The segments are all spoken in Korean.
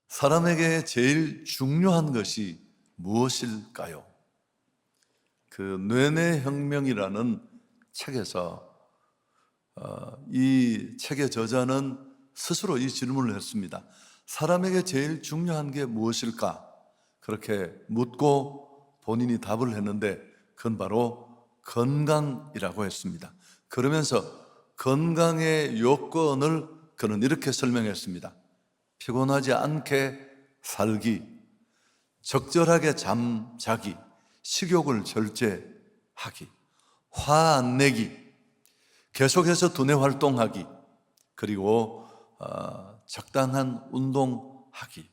사람에게 제일 중요한 것이 무엇일까요? 그 뇌내혁명이라는 책에서 이 책의 저자는 스스로 이 질문을 했습니다. 사람에게 제일 중요한 게 무엇일까? 그렇게 묻고 본인이 답을 했는데 그건 바로 건강이라고 했습니다. 그러면서 건강의 요건을 그는 이렇게 설명했습니다. 피곤하지 않게 살기, 적절하게 잠자기, 식욕을 절제하기, 화 안 내기, 계속해서 두뇌 활동하기, 그리고 적당한 운동하기.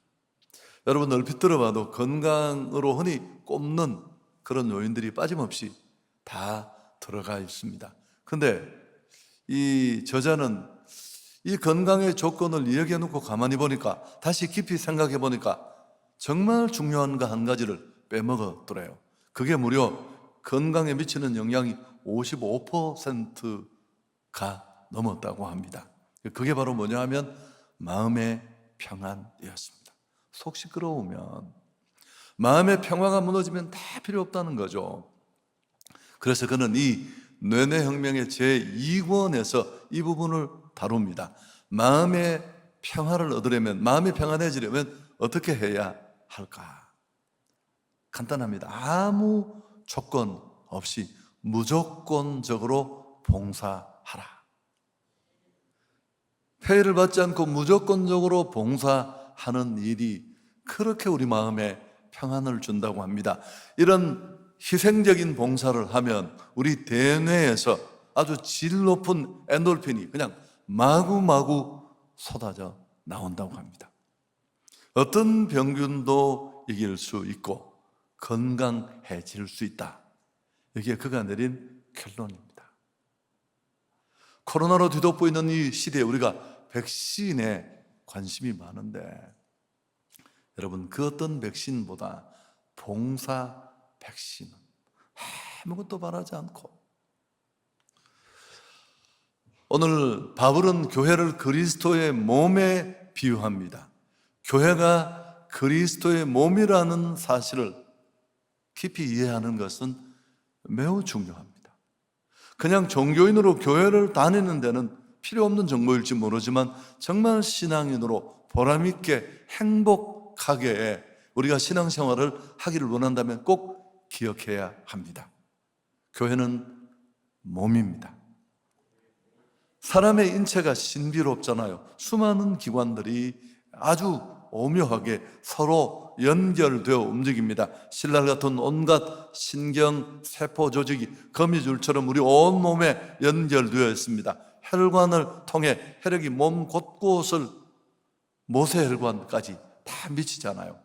여러분 얼핏 들어봐도 건강으로 흔히 꼽는 그런 요인들이 빠짐없이 다 들어가 있습니다. 근데 이 저자는 이 건강의 조건을 이야기해 놓고 가만히 보니까, 다시 깊이 생각해 보니까 정말 중요한 거 한 가지를 빼먹었더래요. 그게 무려 건강에 미치는 영향이 55%가 넘었다고 합니다. 그게 바로 뭐냐 하면 마음의 평안이었습니다. 속 시끄러우면, 마음의 평화가 무너지면 다 필요 없다는 거죠. 그래서 그는 이 뇌내혁명의 제2권에서 이 부분을 다룹니다. 마음의 평화를 얻으려면, 마음이 평안해지려면 어떻게 해야 할까? 간단합니다. 아무 조건 없이 무조건적으로 봉사하라. 페이를 받지 않고 무조건적으로 봉사하는 일이 그렇게 우리 마음에 평안을 준다고 합니다. 이런 희생적인 봉사를 하면 우리 대뇌에서 아주 질 높은 엔돌핀이 그냥 마구마구 쏟아져 나온다고 합니다. 어떤 병균도 이길 수 있고 건강해질 수 있다. 이게 그가 내린 결론입니다. 코로나로 뒤덮고 있는 이 시대에 우리가 백신에 관심이 많은데, 여러분 그 어떤 백신보다 봉사 백신은 아무것도 바라지 않고, 오늘 바울은 교회를 그리스도의 몸에 비유합니다. 교회가 그리스도의 몸이라는 사실을 깊이 이해하는 것은 매우 중요합니다. 그냥 종교인으로 교회를 다니는 데는 필요 없는 정보일지 모르지만, 정말 신앙인으로 보람있게 행복하게 우리가 신앙생활을 하기를 원한다면 꼭 기억해야 합니다. 교회는 몸입니다. 사람의 인체가 신비롭잖아요. 수많은 기관들이 아주 오묘하게 서로 연결되어 움직입니다. 신랄 같은 온갖 신경, 세포 조직이 거미줄처럼 우리 온몸에 연결되어 있습니다. 혈관을 통해 혈액이 몸 곳곳을, 모세혈관까지 다 미치잖아요.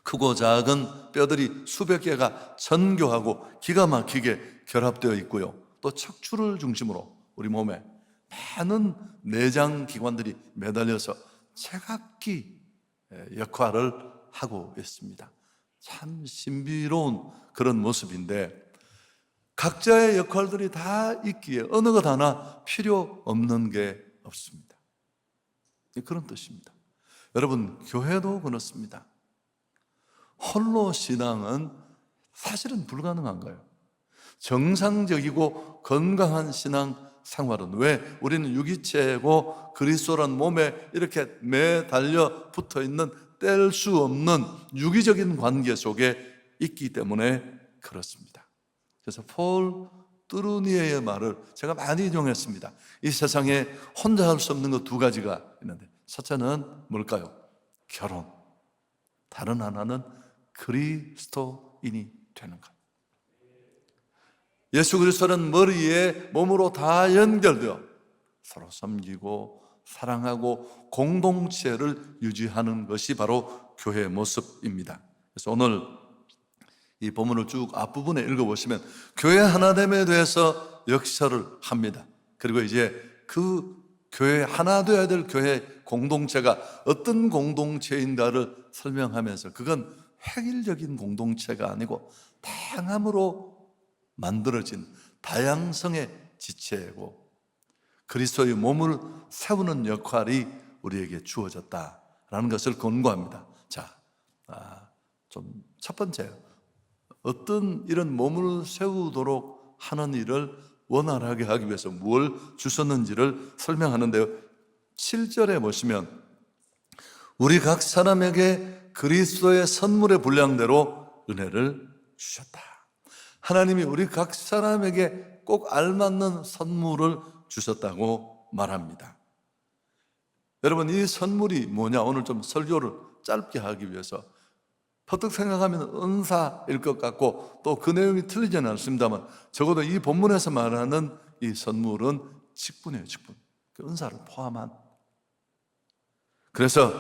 크고 작은 뼈들이 수백 개가 전교하고 기가 막히게 결합되어 있고요. 또 척추를 중심으로 우리 몸에 많은 내장 기관들이 매달려서 제각기 역할을 하고 있습니다. 참 신비로운 그런 모습인데, 각자의 역할들이 다 있기에 어느 것 하나 필요 없는 게 없습니다. 그런 뜻입니다. 여러분 교회도 그렇습니다. 홀로 신앙은 사실은 불가능한 거예요. 정상적이고 건강한 신앙 생활은, 왜? 우리는 유기체고 그리스도란 몸에 이렇게 매달려 붙어 있는 뗄 수 없는 유기적인 관계 속에 있기 때문에 그렇습니다. 그래서 폴 뚜루니에의 말을 제가 많이 인용했습니다. 이 세상에 혼자 할 수 없는 것 두 가지가 있는데, 첫째는 뭘까요? 결혼. 다른 하나는 그리스도인이 되는 것. 예수 그리스도는 머리에 몸으로 다 연결되어 서로 섬기고 사랑하고 공동체를 유지하는 것이 바로 교회의 모습입니다. 그래서 오늘 이 본문을 쭉 앞부분에 읽어보시면 교회 하나됨에 대해서 역설을 합니다. 그리고 이제 그 교회 하나 되어야 될 교회 공동체가 어떤 공동체인가를 설명하면서, 그건 획일적인 공동체가 아니고 다양함으로 만들어진 다양성의 지체고 그리스도의 몸을 세우는 역할이 우리에게 주어졌다. 라는 것을 권고합니다. 자, 좀 첫 번째, 어떤 이런 몸을 세우도록 하는 일을 원활하게 하기 위해서 뭘 주셨는지를 설명하는데요. 7절에 보시면 우리 각 사람에게 그리스도의 선물의 분량대로 은혜를 주셨다. 하나님이 우리 각 사람에게 꼭 알맞는 선물을 주셨다고 말합니다. 여러분, 이 선물이 뭐냐? 오늘 좀 설교를 짧게 하기 위해서 퍼뜩 생각하면 은사일 것 같고 또 그 내용이 틀리지는 않습니다만 적어도 이 본문에서 말하는 이 선물은 직분이에요. 직분. 그 은사를 포함한. 그래서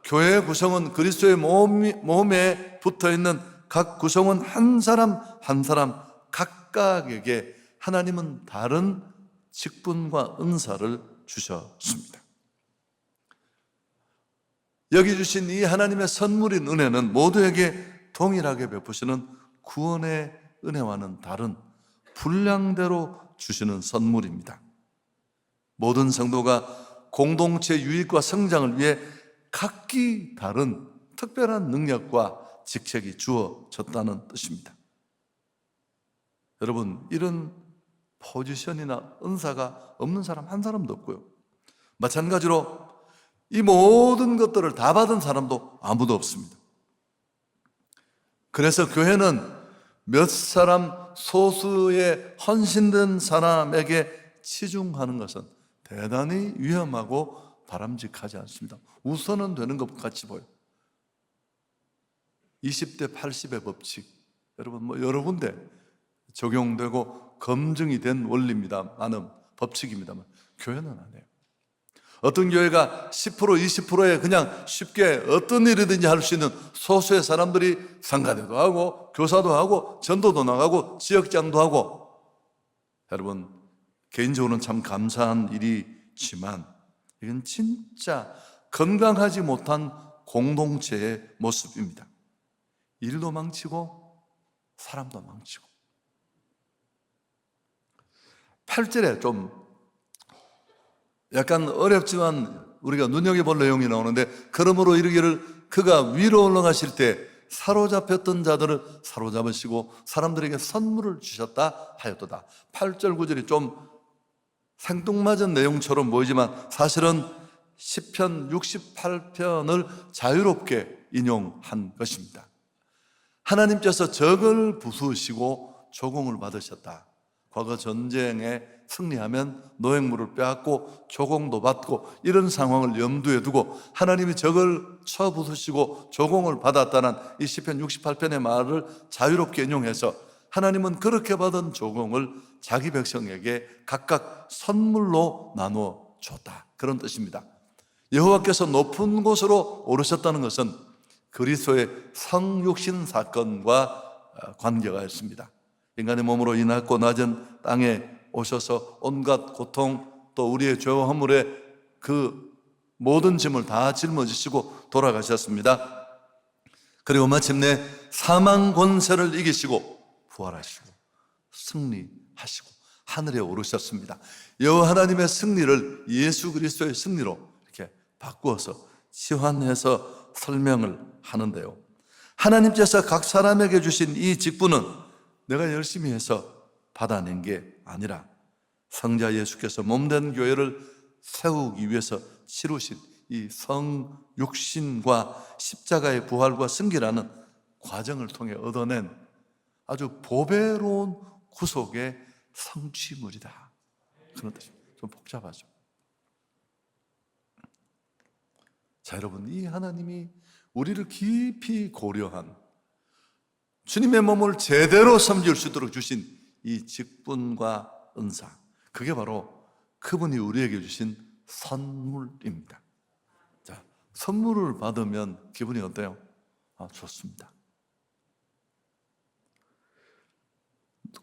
교회 구성은 그리스도의 몸에 붙어있는 각 구성원 한 사람 한 사람 각각에게 하나님은 다른 직분과 은사를 주셨습니다. 여기 주신 이 하나님의 선물인 은혜는 모두에게 동일하게 베푸시는 구원의 은혜와는 다른 분량대로 주시는 선물입니다. 모든 성도가 공동체 유익과 성장을 위해 각기 다른 특별한 능력과 직책이 주어졌다는 뜻입니다. 여러분, 이런 포지션이나 은사가 없는 사람 한 사람도 없고요. 마찬가지로 이 모든 것들을 다 받은 사람도 아무도 없습니다. 그래서 교회는 몇 사람 소수의 헌신된 사람에게 치중하는 것은 대단히 위험하고 바람직하지 않습니다. 우선은 되는 것 같이 보여요. 20대 80의 법칙, 여러분 여러 군데 적용되고 검증이 된 원리입니다만, 법칙입니다만 교회는 안 해요. 어떤 교회가 10% 20%에 그냥 쉽게 어떤 일이든지 할 수 있는 소수의 사람들이 상가대도 하고 교사도 하고 전도도 나가고 지역장도 하고, 여러분 개인적으로는 참 감사한 일이지만 이건 진짜 건강하지 못한 공동체의 모습입니다. 일도 망치고 사람도 망치고. 8절에 좀 약간 어렵지만 우리가 눈여겨볼 내용이 나오는데, 그러므로 이르기를 그가 위로 올라가실 때 사로잡혔던 자들을 사로잡으시고 사람들에게 선물을 주셨다 하였도다. 8절 9절이 좀 생뚱맞은 내용처럼 보이지만 사실은 시편 68편을 자유롭게 인용한 것입니다. 하나님께서 적을 부수시고 조공을 받으셨다. 과거 전쟁에 승리하면 노획물을 빼앗고 조공도 받고 이런 상황을 염두에 두고 하나님이 적을 쳐 부수시고 조공을 받았다는 이 시편 68편의 말을 자유롭게 인용해서 하나님은 그렇게 받은 조공을 자기 백성에게 각각 선물로 나누어 줬다, 그런 뜻입니다. 여호와께서 높은 곳으로 오르셨다는 것은 그리스도의 성육신 사건과 관계가 있습니다. 인간의 몸으로 이 낮고 낮은 땅에 오셔서 온갖 고통 또 우리의 죄와 허물의 그 모든 짐을 다 짊어지시고 돌아가셨습니다. 그리고 마침내 사망 권세를 이기시고 부활하시고 승리하시고 하늘에 오르셨습니다. 여호와 하나님의 승리를 예수 그리스도의 승리로 이렇게 바꾸어서 치환해서 설명을 하는데요, 하나님께서 각 사람에게 주신 이 직분은 내가 열심히 해서 받아낸 게 아니라 성자 예수께서 몸된 교회를 세우기 위해서 치루신 이 성육신과 십자가의 부활과 승리라는 과정을 통해 얻어낸 아주 보배로운 구속의 성취물이다, 그런 뜻입니다. 좀 복잡하죠. 자, 여러분, 이 하나님이 우리를 깊이 고려한 주님의 몸을 제대로 섬길 수 있도록 주신 이 직분과 은사, 그게 바로 그분이 우리에게 주신 선물입니다. 자, 선물을 받으면 기분이 어때요? 좋습니다.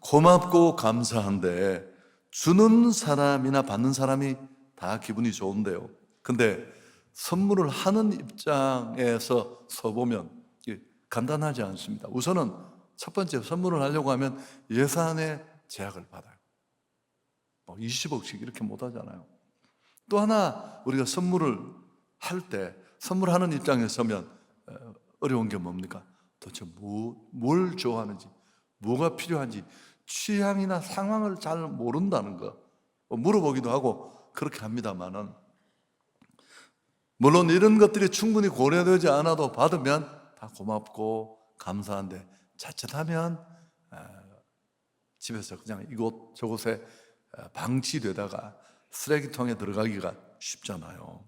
고맙고 감사한데 주는 사람이나 받는 사람이 다 기분이 좋은데요, 근데 선물을 하는 입장에서 서보면 간단하지 않습니다. 우선은 첫 번째, 선물을 하려고 하면 예산의 제약을 받아요. 20억씩 이렇게 못 하잖아요. 또 하나, 우리가 선물을 할 때 선물하는 입장에 서면 어려운 게 뭡니까? 도대체 뭘 좋아하는지, 뭐가 필요한지 취향이나 상황을 잘 모른다는 거. 물어보기도 하고 그렇게 합니다만은, 물론 이런 것들이 충분히 고려되지 않아도 받으면 다 고맙고 감사한데, 자칫하면 집에서 그냥 이곳 저곳에 방치되다가 쓰레기통에 들어가기가 쉽잖아요.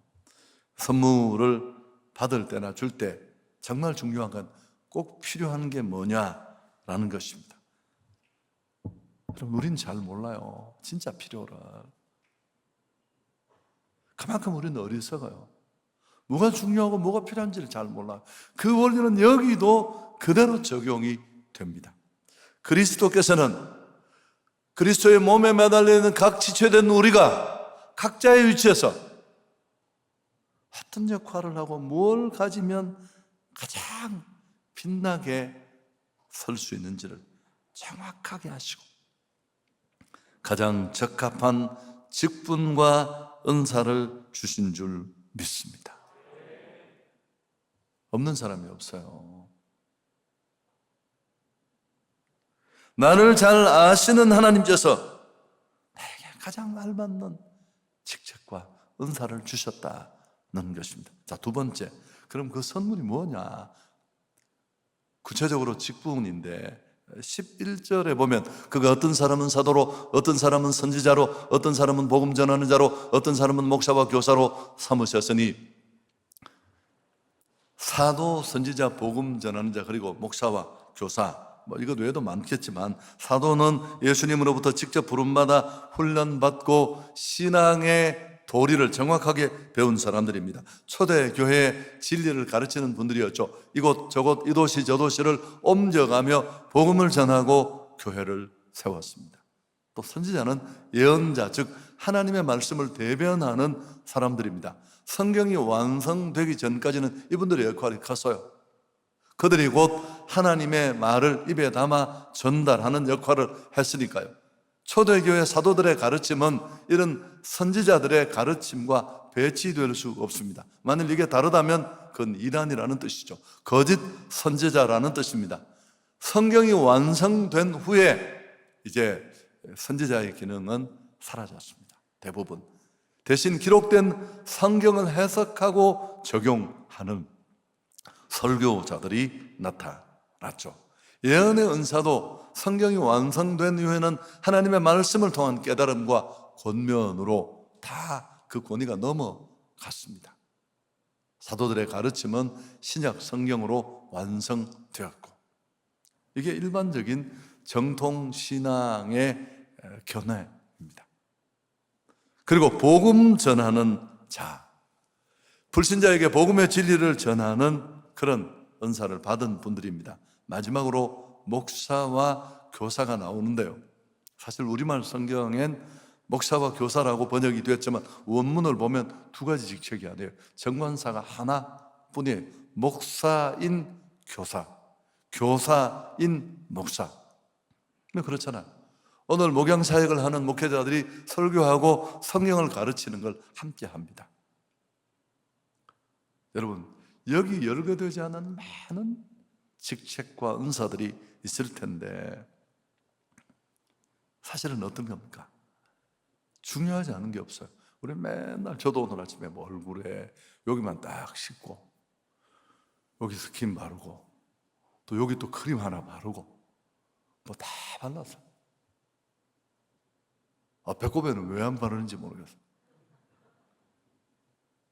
선물을 받을 때나 줄 때 정말 중요한 건 꼭 필요한 게 뭐냐라는 것입니다. 여러분, 우리는 잘 몰라요. 진짜 필요를. 그만큼 우리는 어리석어요. 뭐가 중요하고 뭐가 필요한지를 잘 몰라요. 그 원리는 여기도 그대로 적용이 됩니다. 그리스도께서는 그리스도의 몸에 매달려 있는 각 지체된 우리가 각자의 위치에서 어떤 역할을 하고 뭘 가지면 가장 빛나게 설 수 있는지를 정확하게 아시고 가장 적합한 직분과 은사를 주신 줄 믿습니다. 없는 사람이 없어요. 나를 잘 아시는 하나님께서 나에게 가장 알맞는 직책과 은사를 주셨다는 것입니다. 자, 두 번째, 그럼 그 선물이 뭐냐? 구체적으로 직분인데 11절에 보면 그가 어떤 사람은 사도로, 어떤 사람은 선지자로, 어떤 사람은 복음 전하는 자로, 어떤 사람은 목사와 교사로 삼으셨으니, 사도, 선지자, 복음 전하는 자, 그리고 목사와 교사, 이것 외에도 많겠지만, 사도는 예수님으로부터 직접 부름받아 훈련받고 신앙의 도리를 정확하게 배운 사람들입니다. 초대교회의 진리를 가르치는 분들이었죠. 이곳 저곳 이 도시 저 도시를 옮겨가며 복음을 전하고 교회를 세웠습니다. 또 선지자는 예언자, 즉 하나님의 말씀을 대변하는 사람들입니다. 성경이 완성되기 전까지는 이분들의 역할이 컸어요. 그들이 곧 하나님의 말을 입에 담아 전달하는 역할을 했으니까요. 초대교회 사도들의 가르침은 이런 선지자들의 가르침과 배치될 수 없습니다. 만일 이게 다르다면 그건 이단이라는 뜻이죠. 거짓 선지자라는 뜻입니다. 성경이 완성된 후에 이제 선지자의 기능은 사라졌습니다. 대부분. 대신 기록된 성경을 해석하고 적용하는 설교자들이 나타났죠. 예언의 은사도 성경이 완성된 이후에는 하나님의 말씀을 통한 깨달음과 권면으로 다 그 권위가 넘어갔습니다. 사도들의 가르침은 신약 성경으로 완성되었고, 이게 일반적인 정통신앙의 견해입니다. 그리고 복음 전하는 자, 불신자에게 복음의 진리를 전하는 그런 은사를 받은 분들입니다. 마지막으로 목사와 교사가 나오는데요, 사실 우리말 성경엔 목사와 교사라고 번역이 되었지만 원문을 보면 두 가지 직책이 아니에요. 정관사가 하나뿐이에요. 목사인 교사, 교사인 목사. 그렇잖아요. 오늘 목양 사역을 하는 목회자들이 설교하고 성경을 가르치는 걸 함께 합니다. 여러분, 여기 열거되지 않은 많은 직책과 은사들이 있을 텐데 사실은 어떤 겁니까? 중요하지 않은 게 없어요. 우리 맨날, 저도 오늘 아침에 얼굴에 여기만 딱 씻고 여기 스킨 바르고 또 여기 또 크림 하나 바르고 뭐 다 발랐어요. 배꼽에는 왜 안 바르는지 모르겠어요.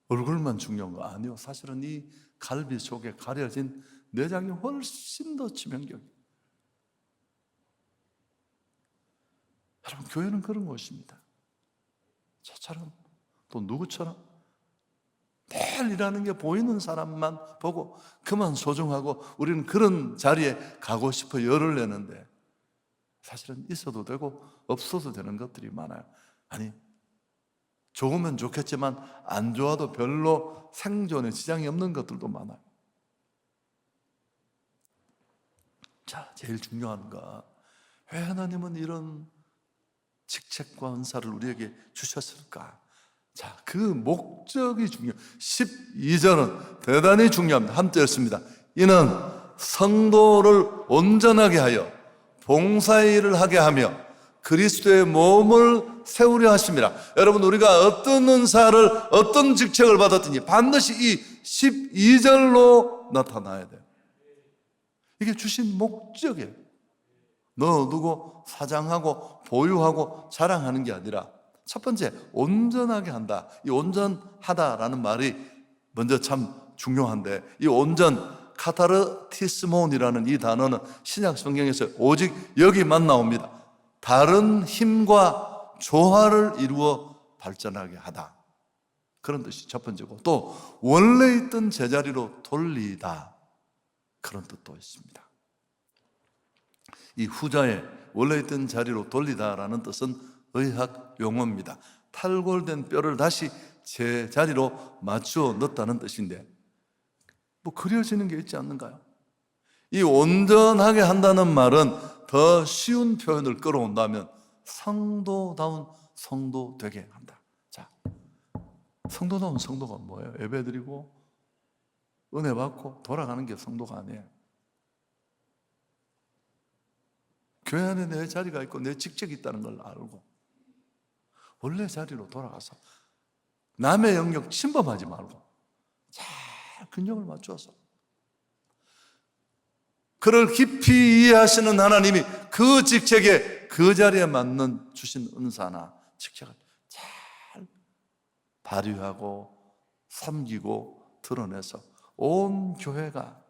얼굴만 중요한 거 아니요. 사실은 이 갈비 속에 가려진 내장이 훨씬 더 치명적이에요. 여러분, 교회는 그런 곳입니다. 저처럼 또 누구처럼 매일 일하는 게 보이는 사람만 보고 그만 소중하고 우리는 그런 자리에 가고 싶어 열을 내는데, 사실은 있어도 되고 없어도 되는 것들이 많아요. 아니, 좋으면 좋겠지만 안 좋아도 별로 생존에 지장이 없는 것들도 많아요. 자, 제일 중요한 거, 왜 하나님은 이런 직책과 은사를 우리에게 주셨을까? 자, 그 목적이 중요해요. 12절은 대단히 중요합니다. 함께 읽습니다. 이는 성도를 온전하게 하여 봉사의 일을 하게 하며 그리스도의 몸을 세우려 하심이라. 여러분, 우리가 어떤 은사를, 어떤 직책을 받았든지 반드시 이 12절로 나타나야 돼요. 이게 주신 목적이에요. 넣어두고 사장하고 보유하고 자랑하는 게 아니라, 첫 번째, 온전하게 한다. 이 온전하다라는 말이 먼저 참 중요한데, 이 온전, 카타르티스몬이라는 이 단어는 신약 성경에서 오직 여기만 나옵니다. 다른 힘과 조화를 이루어 발전하게 하다, 그런 뜻이 첫 번째고, 또 원래 있던 제자리로 돌리다, 그런 뜻도 있습니다. 이 후자에 원래 있던 자리로 돌리다라는 뜻은 의학 용어입니다. 탈골된 뼈를 다시 제자리로 맞추어 넣었다는 뜻인데, 뭐 그려지는 게 있지 않는가요? 이 온전하게 한다는 말은 더 쉬운 표현을 끌어온다면 성도다운 성도 되게 한다. 자, 성도다운 성도가 뭐예요? 예배드리고 은혜 받고 돌아가는 게 성도가 아니에요. 교회 안에 내 자리가 있고 내 직책이 있다는 걸 알고 원래 자리로 돌아가서 남의 영역 침범하지 말고 잘 균형을 맞추어서, 그를 깊이 이해하시는 하나님이 그 직책에, 그 자리에 맞는 주신 은사나 직책을 잘 발휘하고 섬기고 드러내서 온 교회가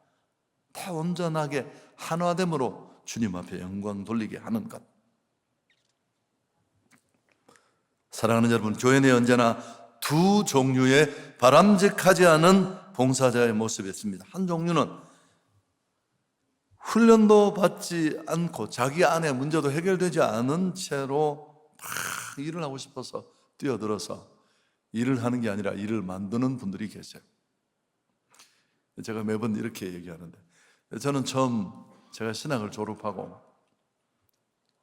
다 온전하게 한화됨으로 주님 앞에 영광 돌리게 하는 것. 사랑하는 여러분, 교회 내 언제나 두 종류의 바람직하지 않은 봉사자의 모습이 있습니다. 한 종류는 훈련도 받지 않고 자기 안에 문제도 해결되지 않은 채로 막 일을 하고 싶어서 뛰어들어서 일을 하는 게 아니라 일을 만드는 분들이 계세요. 제가 매번 이렇게 얘기하는데, 저는 처음 제가 신학을 졸업하고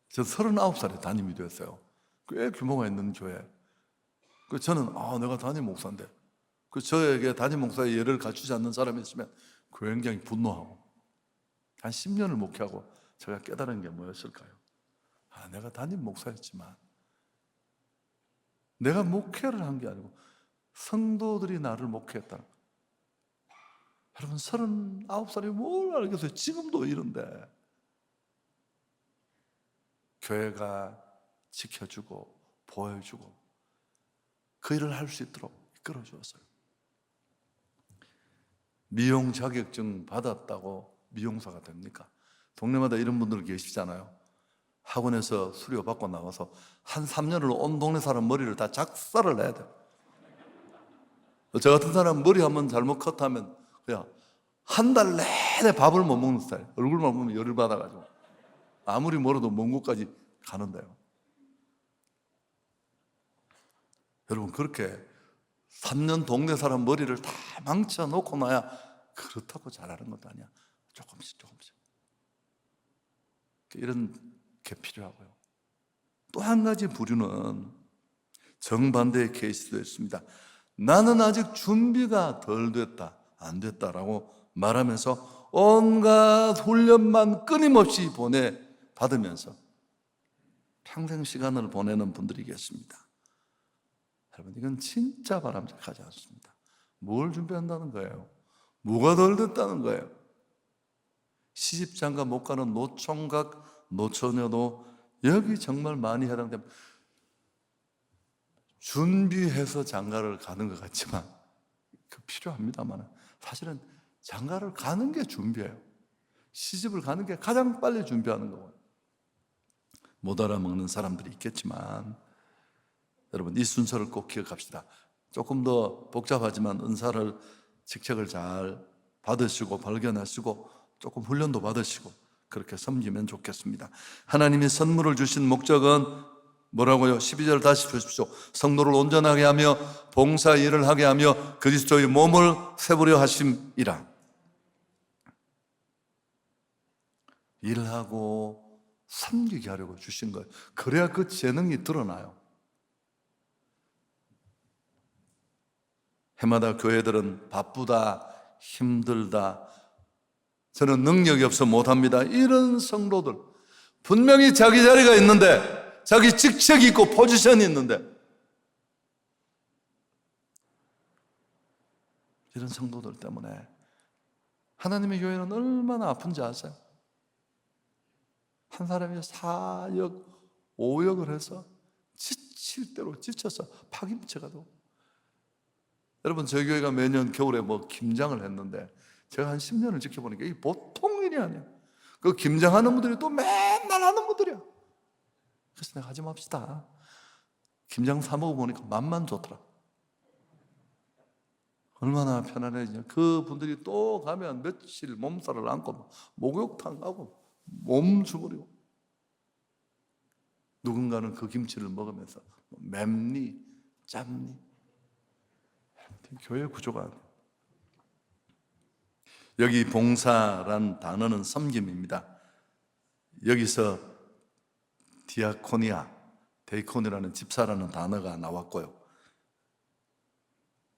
저 39살에 담임이 됐어요. 꽤 규모가 있는 교회. 저는 내가 담임 목사인데, 저에게 담임 목사의 예를 갖추지 않는 사람이 있으면 굉장히 분노하고, 한 10년을 목회하고 제가 깨달은 게 뭐였을까요? 내가 담임 목사였지만 내가 목회를 한 게 아니고 성도들이 나를 목회했다는 거예요. 여러분, 39살이 뭘 알겠어요? 지금도 이런데 교회가 지켜주고 보여주고 그 일을 할 수 있도록 이끌어 주었어요. 미용 자격증 받았다고 미용사가 됩니까? 동네마다 이런 분들 계시잖아요. 학원에서 수료 받고 나와서 한 3년을 온 동네 사람 머리를 다 작살을 내야 돼요. 저 같은 사람 머리 한번 잘못 컷하면 그냥 한 달 내내 밥을 못 먹는 스타일. 얼굴만 보면 열을 받아가지고 아무리 멀어도 먼 곳까지 가는데요. 여러분, 그렇게 3년 동네 사람 머리를 다 망쳐놓고 나야 그렇다고 잘하는 것도 아니야. 조금씩 이런 게 필요하고요. 또 한 가지 부류는 정반대의 케이스도 있습니다. 나는 아직 준비가 덜 됐다, 안 됐다라고 말하면서 온갖 훈련만 끊임없이 받으면서 평생 시간을 보내는 분들이 계십니다. 여러분, 이건 진짜 바람직하지 않습니다. 뭘 준비한다는 거예요? 뭐가 덜 됐다는 거예요? 시집장가 못 가는 노총각, 노처녀도 여기 정말 많이 해당됩니다. 준비해서 장가를 가는 것 같지만 필요합니다만 사실은 장가를 가는 게 준비예요. 시집을 가는 게 가장 빨리 준비하는 거고요. 못 알아먹는 사람들이 있겠지만 여러분, 이 순서를 꼭 기억합시다. 조금 더 복잡하지만 은사를, 직책을 잘 받으시고 발견하시고 조금 훈련도 받으시고 그렇게 섬기면 좋겠습니다. 하나님이 선물을 주신 목적은 뭐라고요? 12절 다시 보십시오. 성도를 온전하게 하며 봉사 일을 하게 하며 그리스도의 몸을 세우려 하심이라. 일하고 섬기게 하려고 주신 거예요. 그래야 그 재능이 드러나요. 해마다 교회들은 바쁘다, 힘들다, 저는 능력이 없어 못합니다, 이런 성도들, 분명히 자기 자리가 있는데, 자기 직책이 있고 포지션이 있는데, 이런 성도들 때문에 하나님의 교회는 얼마나 아픈지 아세요? 한 사람이 4역, 5역을 해서 지칠 대로 지쳐서 파김치가 되고, 여러분 저희 교회가 매년 겨울에 김장을 했는데 제가 한 10년을 지켜보니까 이게 보통 일이 아니에요. 그 김장하는 분들이 또 맨날 하는 분들이야. 그래서 내가 하지 맙시다. 김장 사 먹어보니까 맛만 좋더라. 얼마나 편안해지냐. 그 분들이 또 가면 며칠 몸살을 안고 목욕탕 가고 몸 주무리고, 누군가는 그 김치를 먹으면서 맵니 짭니. 교회 구조가, 여기 봉사란 단어는 섬김입니다. 여기서 디아코니아, 데이코니라는 집사라는 단어가 나왔고요,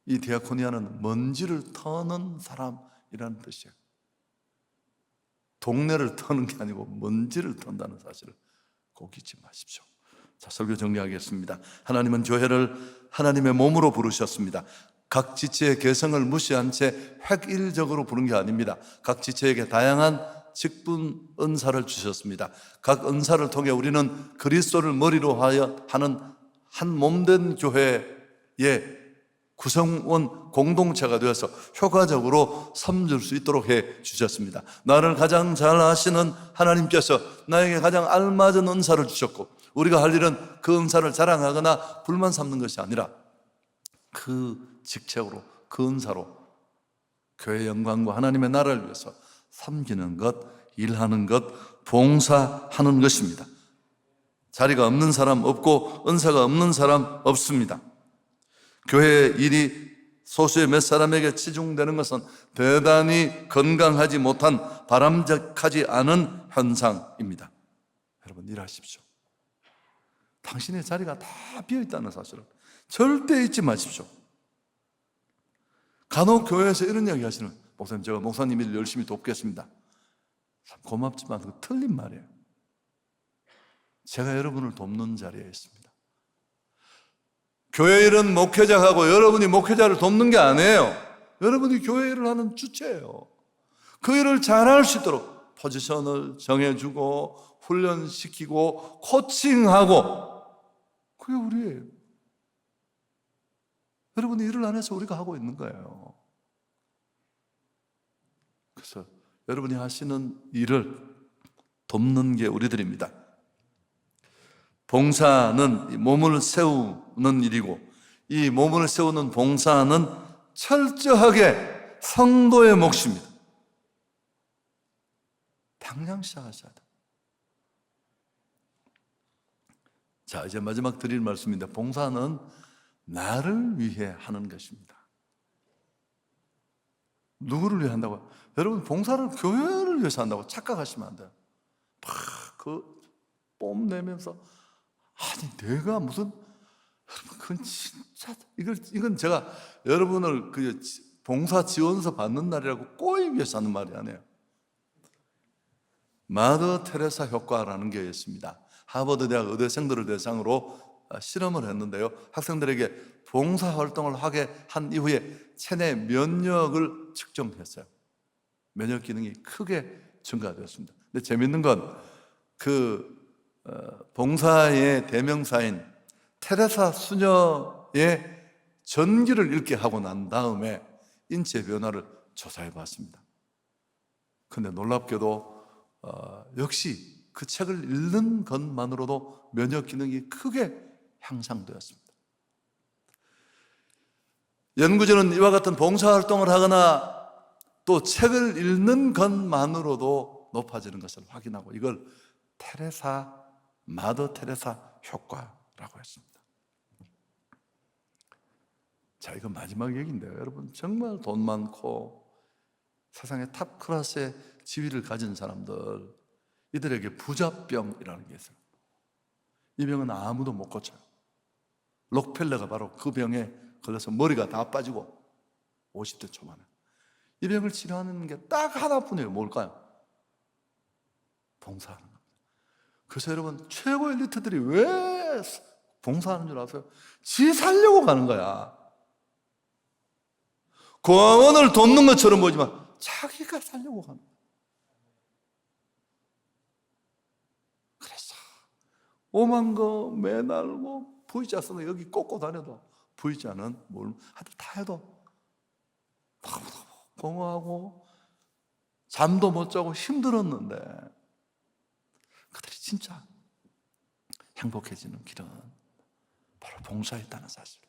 이 디아코니아는 먼지를 터는 사람이라는 뜻이에요. 동네를 터는 게 아니고 먼지를 턴다는 사실을 꼭 잊지 마십시오. 자, 설교 정리하겠습니다. 하나님은 교회를 하나님의 몸으로 부르셨습니다. 각 지체의 개성을 무시한 채 획일적으로 부른 게 아닙니다. 각 지체에게 다양한 직분 은사를 주셨습니다. 각 은사를 통해 우리는 그리스도를 머리로 하는 한 몸된 교회의 구성원 공동체가 되어서 효과적으로 섬길 수 있도록 해 주셨습니다. 나를 가장 잘 아시는 하나님께서 나에게 가장 알맞은 은사를 주셨고, 우리가 할 일은 그 은사를 자랑하거나 불만 삼는 것이 아니라 그 직책으로, 그 은사로 교회의 영광과 하나님의 나라를 위해서 섬기는 것, 일하는 것, 봉사하는 것입니다. 자리가 없는 사람 없고 은사가 없는 사람 없습니다. 교회의 일이 소수의 몇 사람에게 치중되는 것은 대단히 건강하지 못한, 바람직하지 않은 현상입니다. 여러분, 일하십시오. 당신의 자리가 다 비어있다는 사실을 절대 잊지 마십시오. 간혹 교회에서 이런 이야기 하시는, 목사님, 제가 목사님 일 열심히 돕겠습니다. 참 고맙지만 그거 틀린 말이에요. 제가 여러분을 돕는 자리에 있습니다. 교회 일은 목회자하고 여러분이 목회자를 돕는 게 아니에요. 여러분이 교회 일을 하는 주체예요. 그 일을 잘할 수 있도록 포지션을 정해주고 훈련시키고 코칭하고, 그게 우리예요. 여러분이 일을 안 해서 우리가 하고 있는 거예요. 그래서 여러분이 하시는 일을 돕는 게 우리들입니다. 봉사는 몸을 세우는 일이고, 이 몸을 세우는 봉사는 철저하게 성도의 몫입니다. 당장 시작하셔야 돼요. 자, 이제 마지막 드릴 말씀입니다. 봉사는 나를 위해 하는 것입니다. 누구를 위해 한다고요? 여러분, 봉사를 교회를 위해서 한다고 착각하시면 안 돼요. 뽐 내면서, 아니 내가 무슨, 여러분, 그건 진짜, 이건 제가 여러분을 그 봉사 지원서 받는 날이라고 꼬이기 위해서 하는 말이 아니에요. 마더 테레사 효과라는 게 있습니다. 하버드 대학 의대생들을 대상으로 실험을 했는데요, 학생들에게 봉사활동을 하게 한 이후에 체내 면역을 측정했어요. 면역 기능이 크게 증가되었습니다. 근데 재밌는 건 봉사의 대명사인 테레사 수녀의 전기를 읽게 하고 난 다음에 인체 변화를 조사해 봤습니다. 근데 놀랍게도 역시 그 책을 읽는 것만으로도 면역 기능이 크게 향상되었습니다. 연구진은 이와 같은 봉사활동을 하거나 또 책을 읽는 것만으로도 높아지는 것을 확인하고, 이걸 마더 테레사 효과라고 했습니다. 자, 이건 마지막 얘기인데요, 여러분, 정말 돈 많고 세상의 탑 클래스의 지위를 가진 사람들, 이들에게 부자병이라는 게 있어요. 이 병은 아무도 못 고쳐요. 록펠러가 바로 그 병에 걸려서 머리가 다 빠지고 50대 초반에. 이 병을 치료하는 게 딱 하나뿐이에요. 뭘까요? 봉사하는 겁니다. 그래서 여러분, 최고 엘리트들이 왜 봉사하는 줄 아세요? 지 살려고 가는 거야. 공원을 돕는 것처럼 보지만 자기가 살려고 가는 거야. 그래서 오만 거 매달고 V자선을 여기 꽂고 다녀도 V자는 뭘 하여튼 다 해도 너무너무 공허하고 잠도 못 자고 힘들었는데 그들이 진짜 행복해지는 길은 바로 봉사였다는 사실.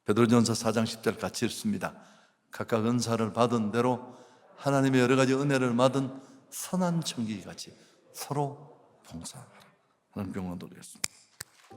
베드로전서 4장 10절 같이 읽습니다. 각각 은사를 받은 대로 하나님의 여러 가지 은혜를 받은 선한 청기같이 서로 봉사하라. 하는 병원 드리겠습니다.